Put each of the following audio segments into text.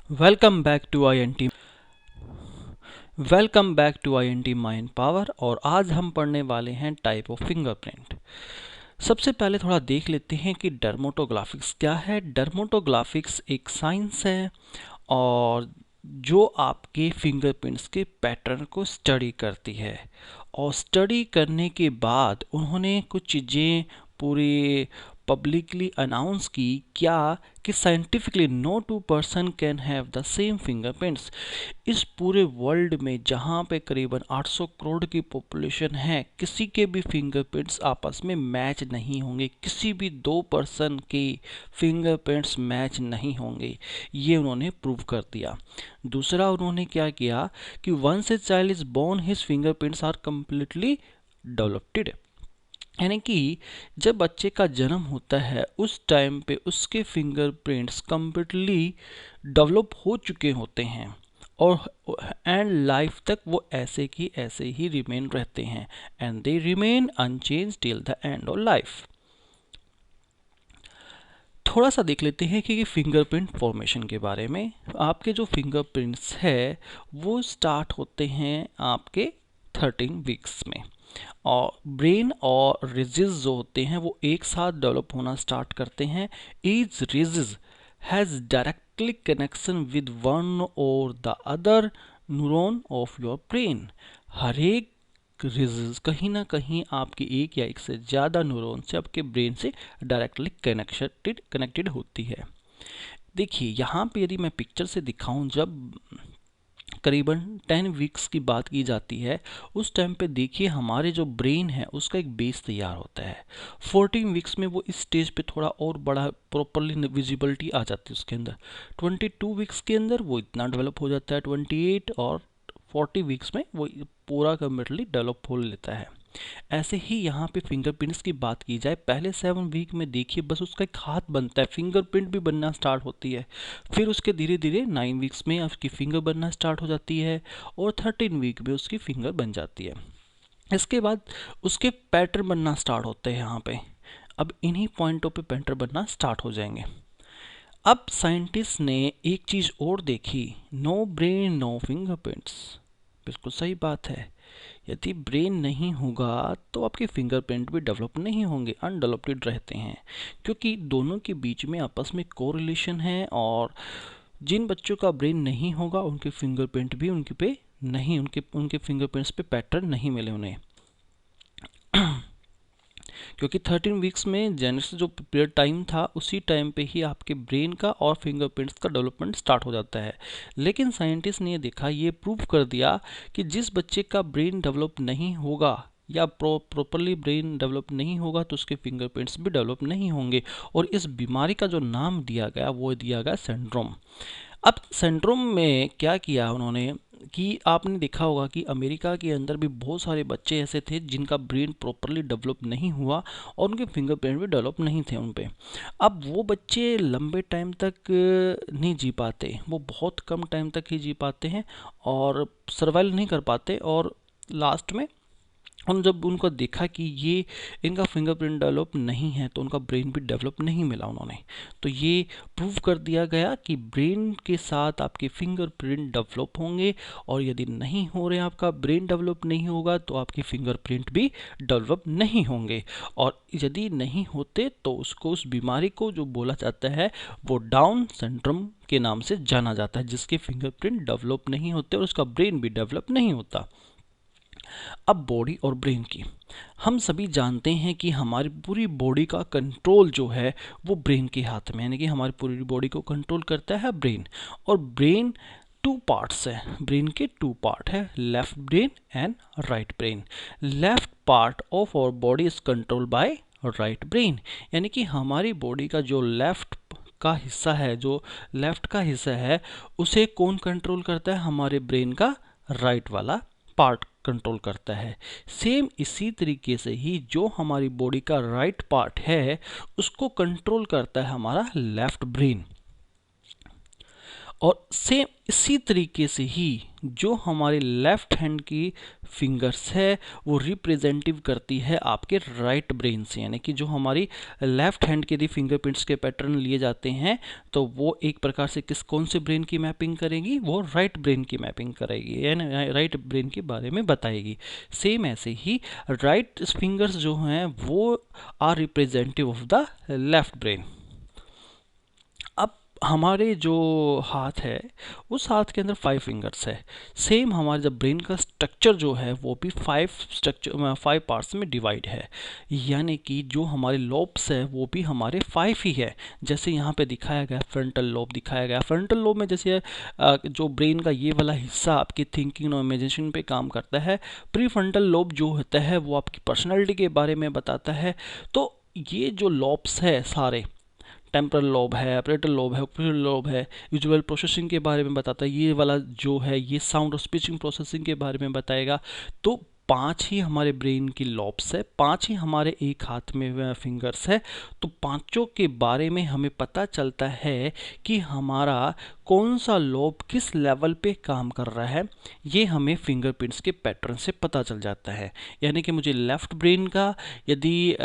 Welcome back to INT। Welcome back to INT mind power. और आज हम पढ़ने वाले हैं टाइप ऑफ फिंगरप्रिंट। सबसे पहले थोड़ा देख लेते हैं कि डर्मेटोग्राफिक्स क्या है। डर्मेटोग्राफिक्स एक साइंस है और जो आपके फिंगरप्रिंट्स के पैटर्न को स्टडी करती है। और स्टडी करने के बाद उन्होंने कुछ चीज़ें पूरी पब्लिकली अनाउंस की क्या कि scientifically no two person can have the same fingerprints. इस पूरे वर्ल्ड में जहाँ पे करीबन 800 करोड़ की पॉपुलेशन है, किसी के भी फिंगरप्रिंट्स आपस में मैच नहीं होंगे, किसी भी दो पर्सन के फिंगरप्रिंट्स मैच नहीं होंगे। ये उन्होंने प्रूव कर दिया। दूसरा उन्होंने क्या किया कि once a child is born his fingerprints are completely developed. यानी कि जब बच्चे का जन्म होता है उस टाइम पे उसके फिंगरप्रिंट्स कंप्लीटली डेवलप हो चुके होते हैं और एंड लाइफ तक वो ऐसे की ऐसे ही रिमेन रहते हैं and they remain unchange till the end of life. थोड़ा सा देख लेते हैं कि फिंगरप्रिंट फॉर्मेशन के बारे में। आपके जो फिंगरप्रिंट्स है वो स्टार्ट होते हैं आपके 13 वीक्स में और ब्रेन और रिजिज जो होते हैं वो एक साथ डेवलप होना स्टार्ट करते हैं। Each ridges has directly connection with one or the other neuron of your brain. हर एक रिजिज कहीं ना कहीं आपकी एक या एक से ज़्यादा न्यूरॉन से आपके ब्रेन से डायरेक्टली कनेक्टेड होती है। देखिए यहाँ पे यदि मैं पिक्चर से दिखाऊं, जब करीबन 10 वीक्स की बात की जाती है उस टाइम पे देखिए हमारे जो ब्रेन है उसका एक बेस तैयार होता है। 14 वीक्स में वो इस स्टेज पे थोड़ा और बड़ा प्रॉपरली विजिबिलिटी आ जाती है उसके अंदर। 22 वीक्स के अंदर वो इतना डेवलप हो जाता है। 28 और 40 वीक्स में वो पूरा कम्प्लीटली डेवलप हो लेता है। ऐसे ही यहाँ पे फिंगरप्रिंट्स की बात की जाए, पहले 7 वीक में देखिए बस उसका एक हाथ बनता है, फिंगरप्रिंट भी बनना स्टार्ट होती है। फिर उसके धीरे धीरे 9 वीक्स में उसकी फिंगर बनना स्टार्ट हो जाती है और 13 वीक में उसकी फिंगर बन जाती है। इसके बाद उसके पैटर्न बनना स्टार्ट होते हैं यहाँ पे। अब इन्हीं पॉइंटों पे पैटर्न बनना स्टार्ट हो जाएंगे। अब साइंटिस्ट ने एक चीज़ और देखी, नो ब्रेन नो फिंगरप्रिंट्स। बिल्कुल सही बात है, यदि ब्रेन नहीं होगा तो आपके फिंगरप्रिंट भी डेवलप नहीं होंगे, अनडेवलप्ड रहते हैं, क्योंकि दोनों के बीच में आपस में कोरिलेशन है। और जिन बच्चों का ब्रेन नहीं होगा उनके फिंगरप्रिंट भी उनके पे नहीं, उनके उनके फिंगरप्रिंट्स पे पैटर्न नहीं मिले उन्हें। क्योंकि 13 वीक्स में जेनेसिस जो पीरियड टाइम था उसी टाइम पे ही आपके ब्रेन का और फिंगरप्रिंट्स का डेवलपमेंट स्टार्ट हो जाता है। लेकिन साइंटिस्ट ने ये देखा, ये प्रूव कर दिया कि जिस बच्चे का ब्रेन डेवलप नहीं होगा या प्रॉपरली ब्रेन डेवलप नहीं होगा तो उसके फिंगरप्रिंट्स भी डेवलप नहीं होंगे। और इस बीमारी का जो नाम दिया गया वो दिया गया सिंड्रोम। अब सिंड्रोम में क्या किया उन्होंने कि आपने देखा होगा कि अमेरिका के अंदर भी बहुत सारे बच्चे ऐसे थे जिनका ब्रेन प्रॉपरली डेवलप नहीं हुआ और उनके फिंगरप्रिंट भी डेवलप नहीं थे उन पे। अब वो बच्चे लंबे टाइम तक नहीं जी पाते, वो बहुत कम टाइम तक ही जी पाते हैं और सर्वाइव नहीं कर पाते। और लास्ट में उन जब उनको देखा कि ये इनका फिंगरप्रिंट डेवलप नहीं है तो उनका ब्रेन भी डेवलप नहीं मिला उन्होंने। तो ये प्रूव कर दिया गया कि ब्रेन के साथ आपके फिंगरप्रिंट डेवलप होंगे और यदि नहीं हो रहे आपका ब्रेन डेवलप नहीं होगा तो आपके फिंगरप्रिंट भी डेवलप नहीं होंगे। और यदि नहीं होते तो उसको, उस बीमारी को जो बोला जाता है वो डाउन सिंड्रोम के नाम से जाना जाता है, जिसके फिंगरप्रिंट डेवलप नहीं होते और उसका ब्रेन भी डेवलप नहीं होता। अब बॉडी और ब्रेन की, हम सभी जानते हैं कि हमारी पूरी बॉडी का कंट्रोल जो है वो ब्रेन के हाथ में, यानी कि हमारी पूरी बॉडी को कंट्रोल करता है ब्रेन। और ब्रेन टू पार्ट्स है, ब्रेन के टू पार्ट है, left brain and right brain. Left part of our body is control by right brain, यानी कि हमारी बॉडी का जो लेफ्ट का हिस्सा है, जो लेफ्ट का हिस्सा है उसे कौन कंट्रोल करता है, हमारे ब्रेन का राइट वाला पार्ट कंट्रोल करता है। सेम इसी तरीके से ही जो हमारी बॉडी का राइट पार्ट है उसको कंट्रोल करता है हमारा लेफ्ट ब्रेन। और सेम इसी तरीके से ही जो हमारे लेफ्ट हैंड की फिंगर्स है वो रिप्रेजेंटिव करती है आपके राइट ब्रेन से, यानी कि जो हमारी लेफ्ट हैंड के यदि फिंगरप्रिंट्स के पैटर्न लिए जाते हैं तो वो एक प्रकार से कौन से ब्रेन की मैपिंग करेगी, वो राइट ब्रेन की मैपिंग करेगी, यानी राइट ब्रेन के बारे में बताएगी। सेम ऐसे ही राइट फिंगर्स जो हैं वो are representative of the left brain. अब हमारे जो हाथ है उस हाथ के अंदर 5 फिंगर्स है। सेम हमारे जब ब्रेन का स्ट्रक्चर जो है वो भी 5 पार्ट्स में डिवाइड है, यानी कि जो हमारे लोब्स है वो भी हमारे 5 ही है। जैसे यहाँ पे दिखाया गया फ्रंटल लोब दिखाया गया, फ्रंटल लोब में जैसे जो ब्रेन का ये वाला हिस्सा आपकी थिंकिंग और इमेजिनेशन पे काम करता है। प्री फ्रंटल लोब जो होता है वो आपकी पर्सनैलिटी के बारे में बताता है। तो ये जो लोब्स है सारे, टेम्परल लोब है, पैरेटल लोब है, ऑक्यूपिटल लोब है, विजुअल प्रोसेसिंग के बारे में बताता है। ये वाला जो है ये साउंड और स्पीचिंग प्रोसेसिंग के बारे में बताएगा। तो 5 ही हमारे ब्रेन की लॉब्स है, 5 ही हमारे एक हाथ में फिंगर्स है। तो पांचों के बारे में हमें पता चलता है कि हमारा कौन सा लोब किस लेवल पे काम कर रहा है, ये हमें फिंगरप्रिंट्स के पैटर्न से पता चल जाता है। यानी कि मुझे लेफ्ट ब्रेन का यदि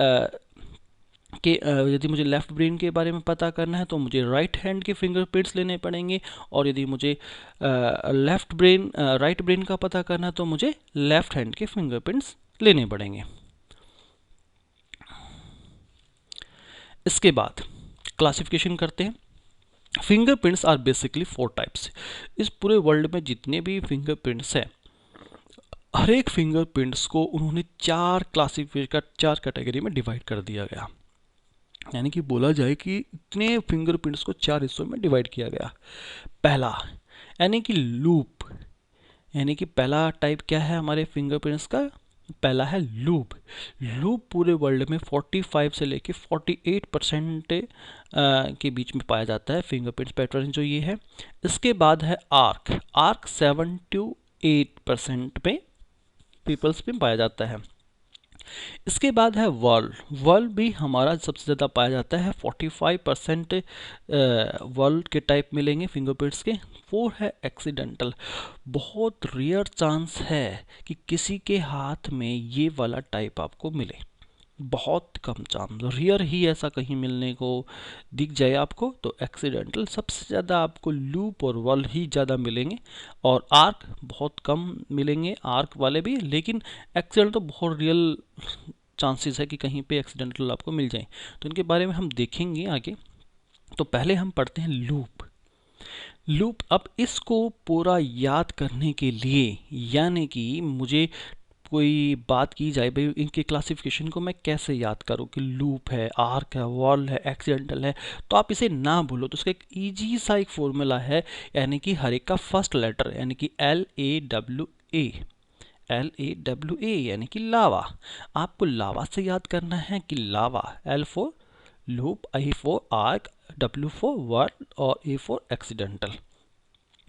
मुझे लेफ़्ट ब्रेन के बारे में पता करना है तो मुझे राइट हैंड के फिंगरप्रिंट्स लेने पड़ेंगे, और यदि मुझे राइट ब्रेन का पता करना है तो मुझे लेफ़्ट हैंड के फिंगरप्रिंट्स लेने पड़ेंगे। इसके बाद क्लासिफिकेशन करते हैं। Fingerprints are basically 4 types. इस पूरे वर्ल्ड में जितने भी फिंगरप्रिंट्स हैं, हर एक फिंगरप्रिंट्स को उन्होंने 4 कैटेगरी में डिवाइड कर दिया गया। यानी कि बोला जाए कि इतने फिंगरप्रिंट्स को 4 हिस्सों में डिवाइड किया गया। पहला यानी कि लूप, यानी कि पहला टाइप क्या है हमारे फिंगरप्रिंट्स का, पहला है लूप। लूप पूरे वर्ल्ड में 45 से लेके 48% के बीच में पाया जाता है फिंगरप्रिंट्स पैटर्न जो ये है। इसके बाद है आर्क। आर्क 7 to 8% में पीपल्स में पाया जाता है। इसके बाद है वर्ल। वर्ल भी हमारा सबसे ज़्यादा पाया जाता है, 45% वर्ल के टाइप मिलेंगे फिंगरप्रिंट्स के। 4 है एक्सीडेंटल। बहुत रेयर चांस है कि किसी के हाथ में ये वाला टाइप आपको मिले, बहुत कम चांस, रेयर ही ऐसा कहीं मिलने को दिख जाए आपको। तो एक्सीडेंटल सबसे ज़्यादा आपको लूप और वर्ल ही ज़्यादा मिलेंगे, और आर्क बहुत कम मिलेंगे आर्क वाले भी, लेकिन एक्सीडेंटल तो बहुत रियल चांसेस है कि कहीं पे एक्सीडेंटल आपको मिल जाए। तो इनके बारे में हम देखेंगे आगे। तो पहले हम पढ़ते हैं लूप। लूप, अब इसको पूरा याद करने के लिए, यानी कि मुझे कोई बात की जाए भाई इनके क्लासिफिकेशन को मैं कैसे याद करूं कि लूप है, आर्क है, वॉल है, एक्सीडेंटल है, तो आप इसे ना भूलो। तो उसका एक ईजी सा एक फॉर्मूला है, यानी कि हर एक का फर्स्ट लेटर, यानी कि LAWA। LAWA यानी कि लावा। आपको लावा से याद करना है कि लावा, L for loop, I for arch, W for whorl और A फॉर एक्सीडेंटल।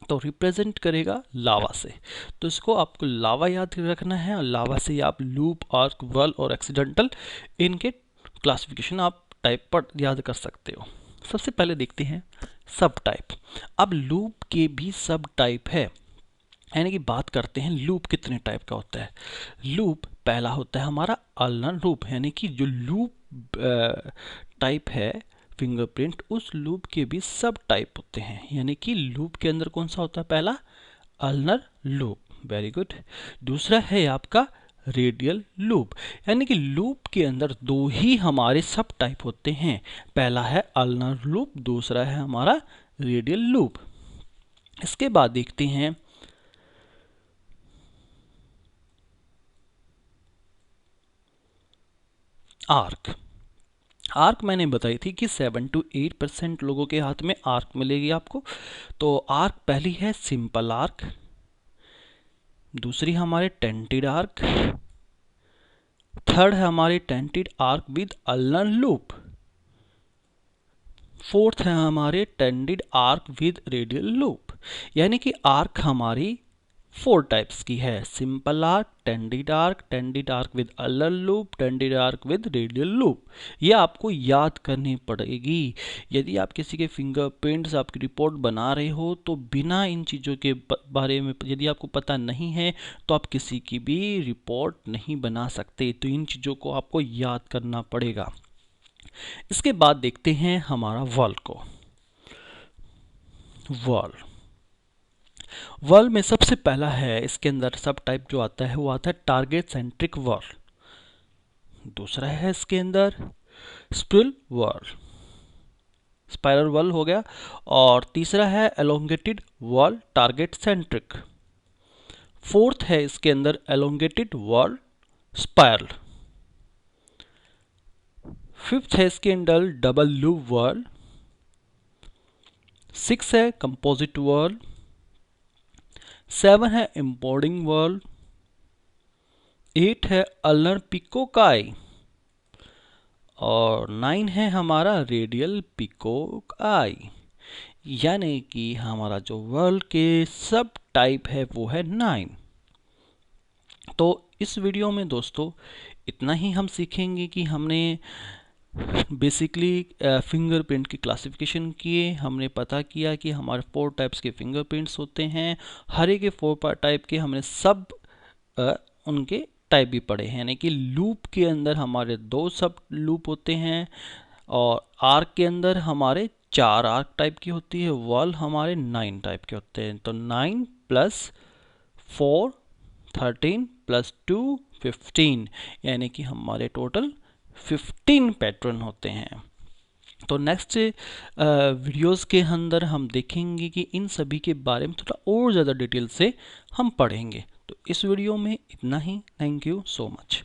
तो रिप्रेजेंट करेगा लावा से, तो इसको आपको लावा याद रखना है, और लावा से आप लूप, आर्क, वर्ल और एक्सीडेंटल इनके क्लासिफिकेशन आप टाइप पर याद कर सकते हो। सबसे पहले देखते हैं सब टाइप। अब लूप के भी सब टाइप है, यानी कि बात करते हैं लूप कितने टाइप का होता है। लूप पहला होता है हमारा अल्नर लूप, यानी कि जो लूप टाइप है फिंगरप्रिंट, उस लूप के भी सब टाइप होते हैं। यानी कि लूप के अंदर कौन सा होता है, पहला अल्नर लूप, वेरी गुड। दूसरा है आपका रेडियल लूप, यानी कि लूप के अंदर 2 ही हमारे सब टाइप होते हैं, पहला है अल्नर लूप, दूसरा है हमारा रेडियल लूप। इसके बाद देखते हैं आर्क। आर्क मैंने बताई थी कि 7 to 8% लोगों के हाथ में आर्क मिलेगी आपको। तो आर्क पहली है सिंपल आर्क, दूसरी हमारे टेंटेड आर्क, थर्ड है हमारी tented arch with ulnar loop, fourth है हमारे tented arch with radial loop. यानी कि आर्क हमारी 4 टाइप्स की है, simple arch, tented arch with अलर loop, tented arch with radial loop. ये आपको याद करनी पड़ेगी। यदि आप किसी के फिंगरप्रिंट्स आपकी रिपोर्ट बना रहे हो तो बिना इन चीज़ों के बारे में यदि आपको पता नहीं है तो आप किसी की भी रिपोर्ट नहीं बना सकते। तो इन चीज़ों को आपको याद करना पड़ेगा। इसके बाद देखते हैं हमारा वर्ल को। वर्ल में सबसे पहला है, इसके अंदर सब टाइप जो आता है वो आता है टारगेट सेंट्रिक वर्ल। दूसरा है इसके अंदर स्पिरल वर्ल, स्पाइरल वर्ल हो गया। और तीसरा है elongated whorl target centric. Fourth है इसके अंदर एलोंगेटेड वर्ल स्पाइरल। फिफ्थ है इसके अंदर डबल लूप वर्ल। सिक्स है कंपोजिट वर्ल। 7 है इम्पोर्टिंग वर्ल। 8 है अल्नर पिकोकाई। और 9 है हमारा रेडियल पिकोकाई। यानी कि हमारा जो वर्ल्ड के सब टाइप है वो है 9। तो इस वीडियो में दोस्तों इतना ही हम सीखेंगे कि हमने बेसिकली फिंगरप्रिंट की क्लासिफिकेशन किए, हमने पता किया कि हमारे 4 टाइप्स के फिंगरप्रिंट्स होते हैं। हर एक के 4 टाइप के हमने सब उनके टाइप भी पढ़े हैं। यानी कि लूप के अंदर हमारे 2 सब लूप होते हैं और आर्क के अंदर हमारे 4 आर्क टाइप की होती है, वर्ल हमारे 9 टाइप के होते हैं। तो 9 + 4 13 + 2 15, यानी कि हमारे टोटल 15 पैटर्न होते हैं। तो नेक्स्ट वीडियोस के अंदर हम देखेंगे कि इन सभी के बारे में थोड़ा और ज़्यादा डिटेल से हम पढ़ेंगे। तो इस वीडियो में इतना ही। Thank you so much.